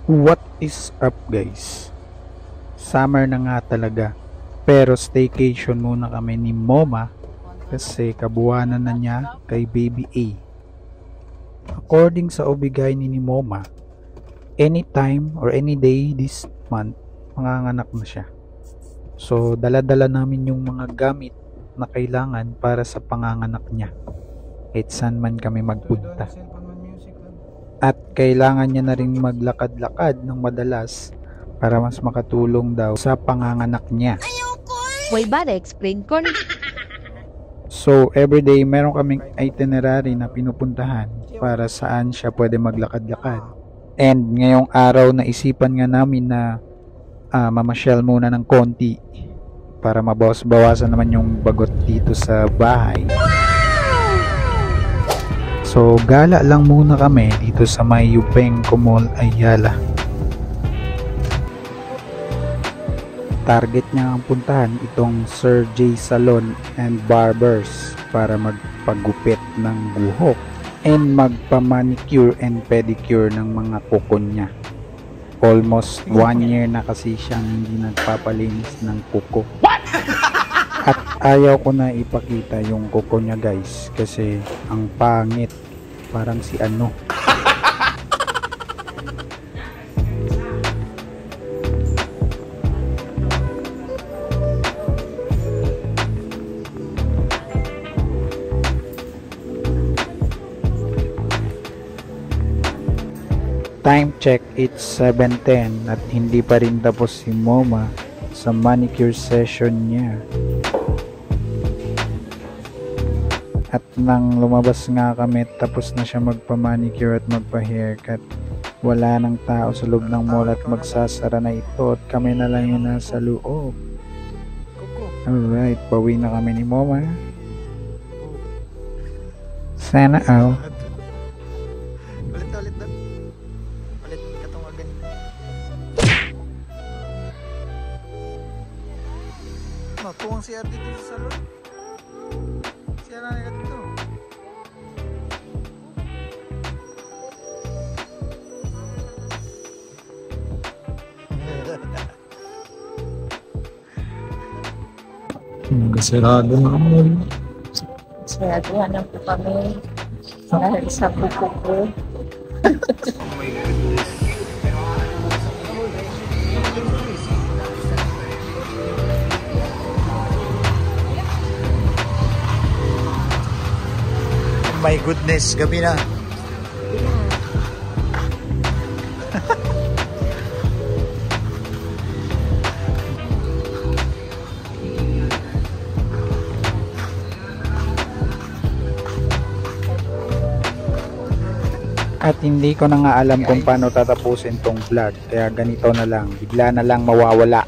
What is up guys? Summer na nga talaga. Pero staycation muna kami ni Moma kasi kabuwanan na niya kay Baby A. According sa obigay ni Moma, anytime or any day this month, manganganak na siya. So dala-dala namin yung mga gamit na kailangan para sa panganganak niya. Kahit saan man kami magpunta. At kailangan niya na rin maglakad-lakad ng madalas para mas makatulong daw sa panganganak niya. Way ba explain ko? So everyday meron kaming itinerary na pinupuntahan para saan siya pwede maglakad-lakad. And ngayong araw naisipan nga namin na mamasyal muna ng konti para mabawas-bawasan naman yung bagot dito sa bahay. So gala lang muna kami dito sa may Yupenco Mall, Ayala. Target niya ang puntahan itong Sir J Salon and Barbers para magpagupit ng buhok and magpa-manicure and pedicure ng mga kuko niya. Almost 1 year na kasi siyang hindi nagpapalinis ng kuko. At ayaw ko na ipakita yung kuko niya guys kasi ang pangit, parang si ano. Time check, it's 7:10 at hindi pa rin tapos si Moma sa manicure session niya. At nang lumabas nga kami, tapos na siya magpa-manicure at magpa-haircut. Wala nang tao sa loob ng mall at magsasara na ito at kami na lang yung nasa loob. Alright, pauwi na kami ni Moma. Sana all. Ulit doon. Ulit katong agad. Tuwang si Ate dito sa salon. Siya na nagat ito. Kasirado na kami. Saraduhan na po kami dahil sa buko ko. My goodness, gabi na. At hindi ko na nga alam kung paano tatapusin tong vlog, kaya ganito na lang, bigla na lang mawawala.